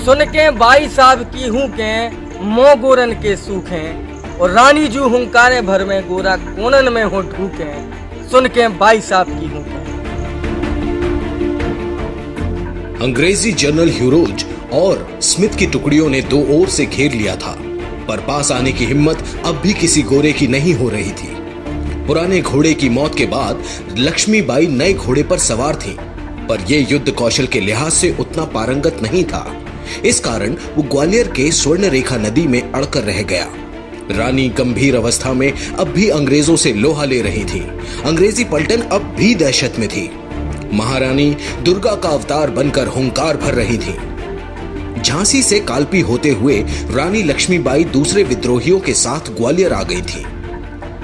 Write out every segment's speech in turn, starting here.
सुन के बाई साहब की हूँ के मो गोरन के सूखे और रानी जू हुंकारे भर में गोरा कोनन में हो ढूके सुन के बाई साहब की हूँ के। अंग्रेजी जनरल ह्यूरोज और स्मिथ की टुकड़ियों ने दो ओर से घेर लिया था, पर पास आने की हिम्मत अब भी किसी गोरे की नहीं हो रही थी। पुराने घोड़े की मौत के बाद लक्ष्मीबाई नए घोड़े पर सवार थीं, पर यह युद्ध कौशल के लिहाज से उतना पारंगत नहीं था। इस कारण वो ग्वालियर के स्वर्ण रेखा नदी में अड़कर रह गया। रानी गंभीर अवस्था में अब भी अंग्रेजों से लोहा ले रही थी। अंग्रेजी पलटन अब भी दहशत में थी। महारानी दुर्गा का अवतार बनकर हुंकार भर रही थी। झांसी से कालपी होते हुए रानी लक्ष्मीबाई दूसरे विद्रोहियों के साथ ग्वालियर आ गई थी,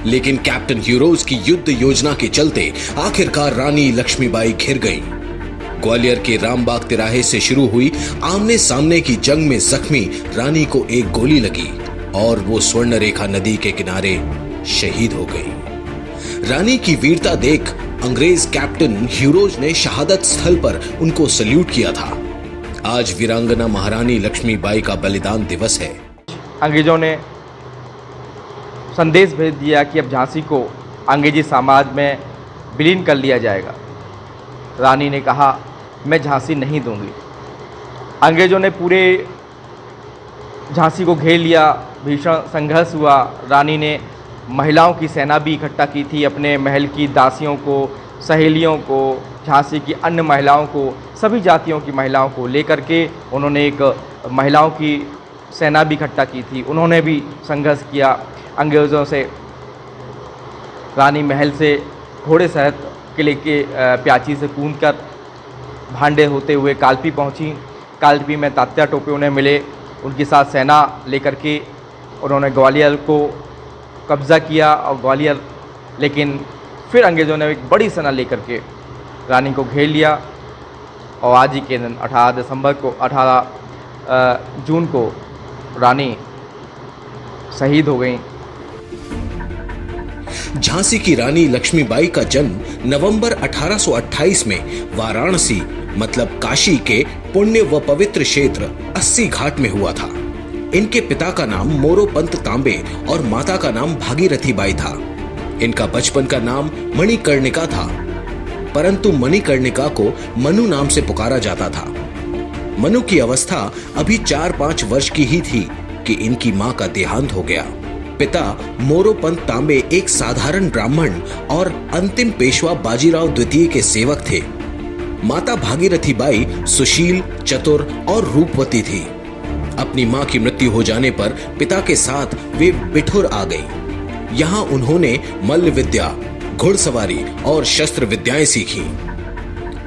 लेकिन कैप्टन ह्यूरोज की युद्ध योजना के चलते आखिरकार रानी लक्ष्मीबाई घिर गई। ग्वालियर के रामबाग तिराहे से शुरू हुई आमने सामने की जंग में जख्मी रानी को एक गोली लगी और वो स्वर्ण रेखा नदी के किनारे शहीद हो गई। रानी की वीरता देख अंग्रेज कैप्टन ह्यूरोज ने शहादत स्थल पर उनको सल्यूट किया था। आज वीरांगना महारानी लक्ष्मीबाई का बलिदान दिवस है। अंग्रेजों ने संदेश भेज दिया कि अब झांसी को अंग्रेजी साम्राज्य में विलीन कर लिया जाएगा। रानी ने कहा, मैं झांसी नहीं दूंगी। अंग्रेजों ने पूरे झांसी को घेर लिया, भीषण संघर्ष हुआ। रानी ने महिलाओं की सेना भी इकट्ठा की थी, अपने महल की दासियों को, सहेलियों को, झांसी की अन्य महिलाओं को, सभी जातियों की महिलाओं को लेकर के उन्होंने एक महिलाओं की सेना भी इकट्ठा की थी। उन्होंने भी संघर्ष किया अंग्रेज़ों से। रानी महल से घोड़े सहित किले के प्याची से कूदकर भांडे होते हुए कालपी पहुंची। कालपी में तात्या टोपे उन्हें मिले, उनके साथ सेना लेकर के उन्होंने ग्वालियर को कब्ज़ा किया और ग्वालियर, लेकिन फिर अंग्रेज़ों ने एक बड़ी सेना लेकर के रानी को घेर लिया और आज ही के दिन 18 जून को रानी शहीद हो गई। झांसी की रानी लक्ष्मीबाई का जन्म नवंबर 1828 में वाराणसी मतलब काशी के पुण्य व पवित्र क्षेत्र 80 घाट में हुआ था। इनके पिता का नाम मोरोपंत तांबे और माता का नाम भागीरथी बाई था। इनका बचपन का नाम मणिकर्णिका था, परंतु मणिकर्णिका को मनु नाम से पुकारा जाता था। मनु की अवस्था अभी 4-5 वर्ष की ही थी कि इनकी मां का देहांत हो गया। पिता मोरोपंत तांबे एक साधारण ब्राह्मण और अंतिम पेशवा बाजीराव द्वितीय के सेवक थे। माता भागीरथी बाई सुशील, चतुर और रूपवती थी। अपनी मां की मृत्यु हो जाने पर पिता के साथ वे बिठुर आ गई। यहां उन्होंने मल्ल विद्या, घुड़सवारी और शस्त्र विद्याएं सीखी।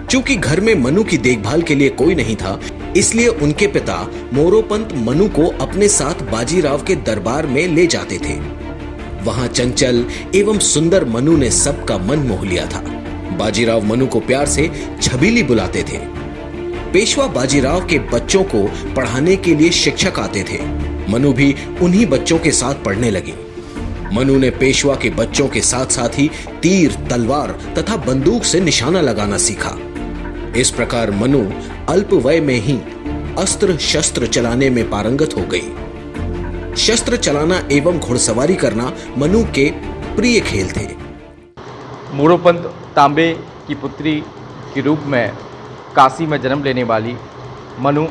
चूंकि घर में मनु की देखभाल के लिए कोई नहीं था, इसलिए उनके पिता मोरोपंत मनु को अपने साथ बाजीराव के दरबार में ले जाते थे। वहां चंचल एवं सुंदर मनु ने सबका मन मोह लिया था। बाजीराव मनु को प्यार से छबीली बुलाते थे। पेशवा बाजीराव के बच्चों को पढ़ाने के लिए शिक्षक आते थे। मनु भी उन्हीं बच्चों के साथ पढ़ने लगी। मनु ने पेशवा के बच्चों के साथ साथ ही तीर, तलवार तथा बंदूक से निशाना लगाना सीखा। इस प्रकार मनु अल्प वय में ही अस्त्र शस्त्र चलाने में पारंगत हो गई। शस्त्र चलाना एवं घुड़सवारी करना मनु के प्रिय खेल थे। मोरोपंत तांबे की पुत्री के रूप में काशी में जन्म लेने वाली मनु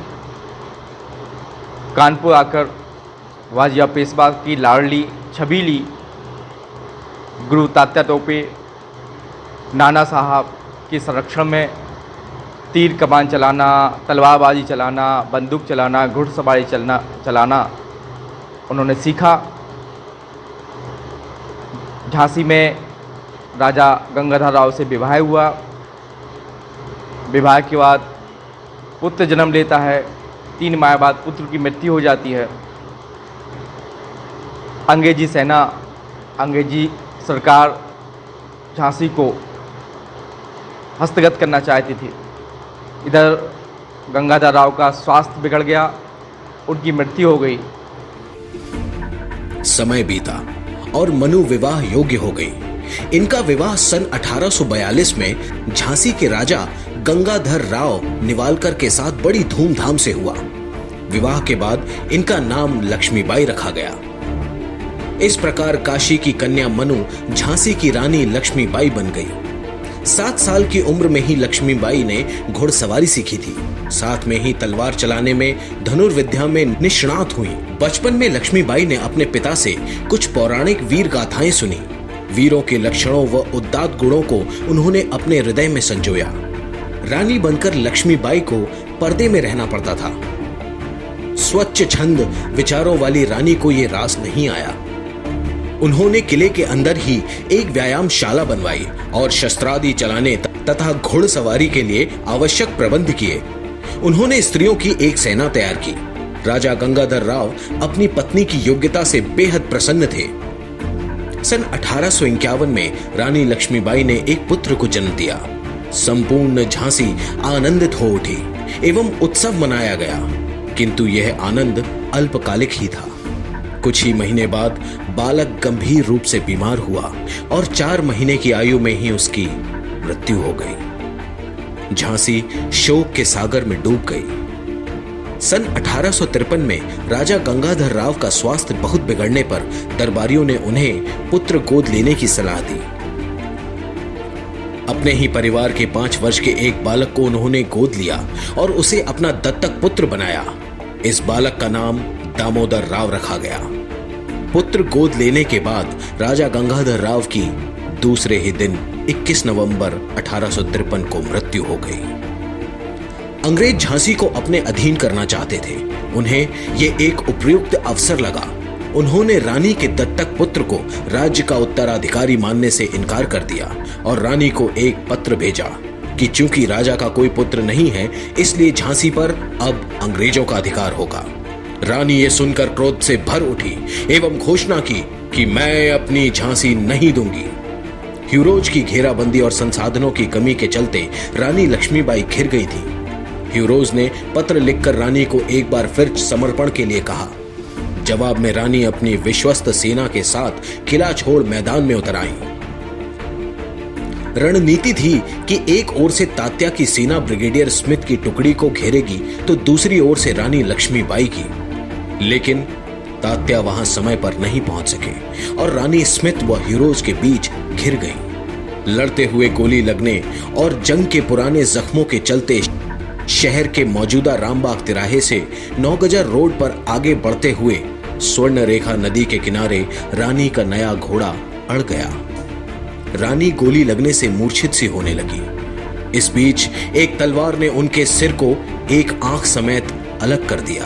कानपुर आकर वाजिया पेशवा की लाडली छबीली गुरु तात्या टोपे, नाना साहब के संरक्षण में तीर कमान चलाना, तलवारबाजी चलाना, बंदूक चलाना, घुड़सवारी चलाना उन्होंने सीखा। झांसी में राजा गंगाधर राव से विवाह हुआ। विवाह के बाद पुत्र जन्म लेता है। 3 माह बाद पुत्र की मृत्यु हो जाती है। अंग्रेजी सेना, अंग्रेजी सरकार झांसी को हस्तगत करना चाहती थी। इधर गंगाधर राव का स्वास्थ्य बिगड़ गया, उनकी मृत्यु हो गई। समय बीता और मनु विवाह योग्य हो गई। इनका विवाह सन 1842 में झांसी के राजा गंगाधर राव निवालकर के साथ बड़ी धूमधाम से हुआ। विवाह के बाद इनका नाम लक्ष्मीबाई रखा गया। इस प्रकार काशी की कन्या मनु झांसी की रानी लक्ष्मीबाई बन गई। 7 साल की उम्र में ही लक्ष्मीबाई ने घुड़सवारी सीखी थी। साथ में ही तलवार चलाने में, धनुर्विद्या में निष्णात हुई। बचपन में लक्ष्मीबाई ने अपने पिता से कुछ पौराणिक वीर गाथाएं सुनी। वीरों के लक्षणों व उदात्त गुणों को उन्होंने अपने हृदय में संजोया। रानी बनकर लक्ष्मीबाई को पर्दे में रहना पड़ता था। स्वच्छ छंद विचारों वाली रानी को यह रास नहीं आया। उन्होंने किले के अंदर ही एक व्यायामशाला बनवाई और शस्त्रादि चलाने तथा घुड़सवारी के लिए आवश्यक प्रबंध किए। उन्होंने स्त्रियों की एक सेना तैयार की। राजा गंगाधर राव अपनी पत्नी की योग्यता से बेहद प्रसन्न थे। सन 1851 में रानी लक्ष्मीबाई ने एक पुत्र को जन्म दिया। संपूर्ण झांसी आनंदित हो उठी एवं उत्सव मनाया गया, किंतु यह आनंद अल्पकालिक ही था। कुछ ही महीने बाद बालक गंभीर रूप से बीमार हुआ और 4 महीने की आयु में ही उसकी मृत्यु हो गई। झांसी शोक के सागर में डूब गई। सन 1853 में राजा गंगाधर राव का स्वास्थ्य बहुत बिगड़ने पर दरबारियों ने उन्हें पुत्र गोद लेने की सलाह दी। अपने ही परिवार के 5 वर्ष के एक बालक को उन्होंने गोद लिया और उसे अपना दत्तक पुत्र बनाया। इस बालक का नाम दामोदर राव रखा गया। पुत्र गोद लेने के बाद राजा गंगाधर राव की दूसरे ही दिन 21 नवंबर 1853 को मृत्यु हो गई। अंग्रेज झांसी को अपने अधीन करना चाहते थे। उन्हें यह एक उपयुक्त अवसर लगा। उन्होंने रानी के दत्तक पुत्र को राज्य का उत्तराधिकारी मानने से इनकार कर दिया और रानी को एक पत्र भेजा कि चूंकि राजा का कोई पुत्र नहीं है, इसलिए झांसी पर अब अंग्रेजों का अधिकार होगा। रानी ये सुनकर क्रोध से भर उठी एवं घोषणा की कि मैं अपनी झांसी नहीं दूंगी। ह्यूरोज की घेराबंदी और संसाधनों की कमी के चलते रानी लक्ष्मीबाई घिर गई थी। ह्यूरोज ने पत्र लिखकर रानी को एक बार फिर समर्पण के लिए कहा। जवाब में रानी अपनी विश्वस्त सेना के साथ किला छोड़ मैदान में उतर आई। रणनीति थी कि एक ओर से तात्या की सेना ब्रिगेडियर स्मिथ की टुकड़ी को घेरेगी तो दूसरी ओर से रानी लक्ष्मीबाई की, लेकिन तात्या वहां समय पर नहीं पहुंच सके और रानी स्मिथ व ह्यूरोज के बीच घिर गई। लड़ते हुए गोली लगने और जंग के पुराने जख्मों के चलते शहर के मौजूदा रामबाग तिराहे से 9 गजर रोड पर आगे बढ़ते हुए स्वर्ण रेखा नदी के किनारे रानी का नया घोड़ा अड़ गया। रानी गोली लगने से मूर्छित सी होने लगी। इस बीच एक तलवार ने उनके सिर को एक आंख समेत अलग कर दिया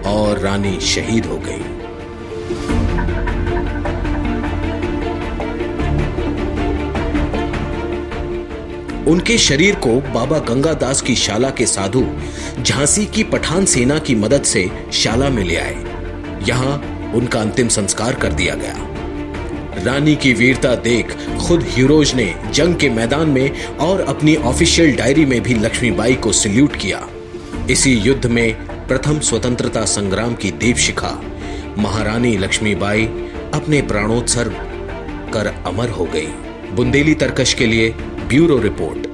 और रानी शहीद हो गई। उनके शरीर को बाबा गंगादास की शाला के साधु झांसी की पठान सेना की मदद से शाला में ले आए। यहां उनका अंतिम संस्कार कर दिया गया। रानी की वीरता देख खुद ह्यूरोज ने जंग के मैदान में और अपनी ऑफिशियल डायरी में भी लक्ष्मीबाई को सल्यूट किया। इसी युद्ध में प्रथम स्वतंत्रता संग्राम की दीपशिखा महारानी लक्ष्मीबाई अपने प्राणोत्सर्ग कर अमर हो गई। बुंदेली तरकश के लिए ब्यूरो रिपोर्ट।